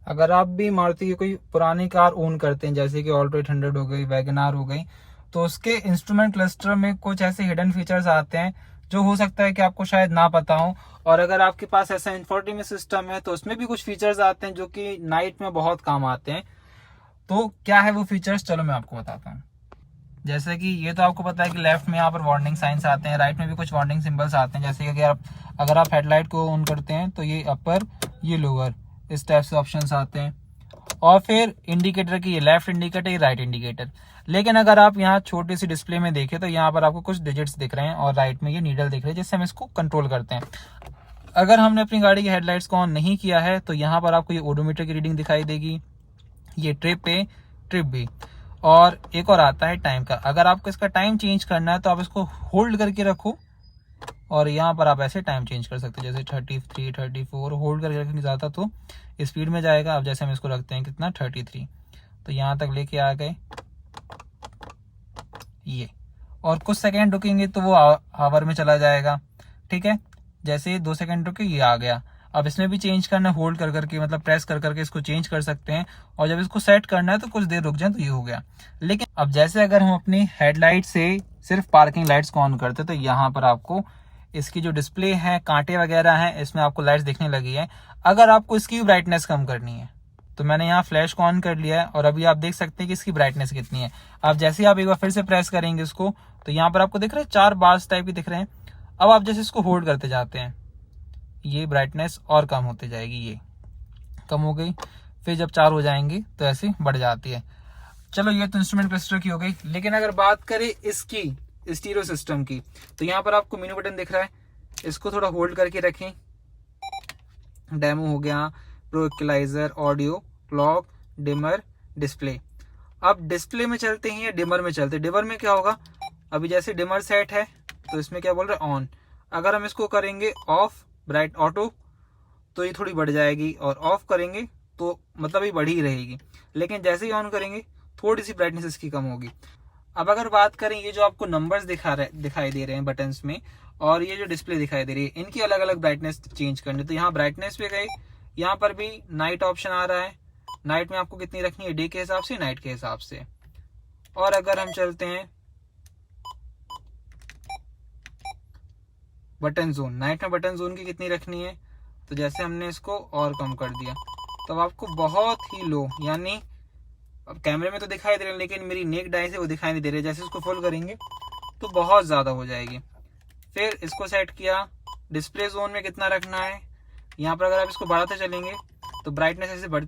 अगर आप भी मारुति की कोई पुरानी कार ओन करते हैं, जैसे कि ऑल्टो 800 हो गई, वैगनार हो गई, तो उसके इंस्ट्रूमेंट क्लस्टर में कुछ ऐसे हिडन फीचर्स आते हैं जो हो सकता है कि आपको शायद ना पता हो। और अगर आपके पास ऐसा इंफोटेनमेंट सिस्टम है तो उसमें भी कुछ फीचर्स आते हैं जो कि नाइट में बहुत काम आते हैं। तो क्या है वो फीचर्स, चलो मैं आपको बताता हूँ। जैसे कि ये तो आपको पता है कि लेफ्ट में यहाँ पर वार्निंग साइंस आते हैं, राइट में भी कुछ वार्निंग सिंबल्स आते हैं। जैसे कि अगर आप हेडलाइट को ऑन करते हैं तो ये अपर, ये लोअर, इस टाइप से ऑप्शंस आते हैं। और फिर इंडिकेटर की ये लेफ्ट इंडिकेटर, ये राइट इंडिकेटर। लेकिन अगर आप यहाँ छोटी सी डिस्प्ले में देखें तो यहाँ पर आपको कुछ डिजिट्स दिख रहे हैं और राइट में ये नीडल दिख रहे हैं जिससे हम इसको कंट्रोल करते हैं। अगर हमने अपनी गाड़ी की हेडलाइट्स को ऑन नहीं किया है तो यहाँ पर आपको ये ओडोमीटर की रीडिंग दिखाई देगी, ये ट्रिप ए, ट्रिप बी, और एक और आता है टाइम का। अगर आपको इसका टाइम चेंज करना है तो आप इसको होल्ड करके रखो और यहाँ पर आप ऐसे टाइम चेंज कर सकते हैं, जैसे 33, 34 होल्ड करके रखेंगे ज़्यादा तो स्पीड में जाएगा। अब जैसे हम इसको रखते हैं कितना 33, तो यहाँ तक लेके आ गए ये, और कुछ सेकेंड रुकेंगे तो वो आवर में चला जाएगा। ठीक है, जैसे 2 सेकेंड रुके ये आ गया। अब इसमें भी चेंज करना है, होल्ड कर करके, मतलब प्रेस कर करके इसको चेंज कर सकते हैं। और जब इसको सेट करना है तो कुछ देर रुक जाए तो ये हो गया। लेकिन अब जैसे अगर हम अपनी हेडलाइट से सिर्फ पार्किंग लाइट्स को ऑन करते तो यहाँ पर आपको इसकी जो डिस्प्ले है, कांटे वगैरह हैं, इसमें आपको लाइट्स दिखने लगी है। अगर आपको इसकी ब्राइटनेस कम करनी है तो मैंने यहाँ फ्लैश को ऑन कर लिया है और अभी आप देख सकते हैं कि इसकी ब्राइटनेस कितनी है। अब जैसे आप एक बार फिर से प्रेस करेंगे इसको तो यहाँ पर आपको दिख रहा है 4 बार्स टाइप के दिख रहे हैं। अब आप जैसे इसको होल्ड करते जाते हैं ये ब्राइटनेस और कम होती जाएगी, ये कम हो गई, फिर जब 4 हो जाएंगे तो ऐसे बढ़ जाती है। चलो ये तो इंस्ट्रूमेंट क्लस्टर की हो गई। लेकिन अगर बात करें इसकी स्टीरियो सिस्टम की तो यहाँ पर आपको मेनू बटन दिख रहा है, इसको थोड़ा होल्ड करके रखें। डेमो हो गया, pro equalizer, audio, clock, dimmer, display. अब डिस्प्ले में चलते हैं या डिमर में चलते हैं। डिमर में क्या होगा, अभी जैसे डिमर सेट है तो इसमें क्या बोल रहा है ऑन। अगर हम इसको करेंगे ऑफ, ब्राइट ऑटो, तो ये थोड़ी बढ़ जाएगी, और ऑफ करेंगे तो मतलब ये बढ़ी रहेगी। लेकिन जैसे ही ऑन करेंगे थोड़ी सी ब्राइटनेस इसकी कम होगी। अब अगर बात करें ये जो आपको नंबर्स दिखाई दे रहे हैं बटन्स में, और ये जो डिस्प्ले दिखाई दे रही है, इनकी अलग अलग ब्राइटनेस चेंज करनी। तो यहाँ ब्राइटनेस पे गए, यहाँ पर भी नाइट ऑप्शन आ रहा है। नाइट में आपको कितनी रखनी है, डे के हिसाब से, नाइट के हिसाब से। और अगर हम चलते हैं बटन जोन, नाइट में बटन जोन की कितनी रखनी है, तो जैसे हमने इसको और कम कर दिया तो अब आपको बहुत ही लो, यानी अब कैमरे में तो दिखाई दे रहे हैं लेकिन मेरी नेक्ड आई से वो दिखाई नहीं दे रहे। जैसे इसको फुल करेंगे तो बहुत ज़्यादा हो जाएगी। फिर इसको सेट किया, डिस्प्ले जोन में कितना रखना है। यहाँ पर अगर आप इसको बढ़ाते चलेंगे तो ब्राइटनेस ऐसे बढ़ती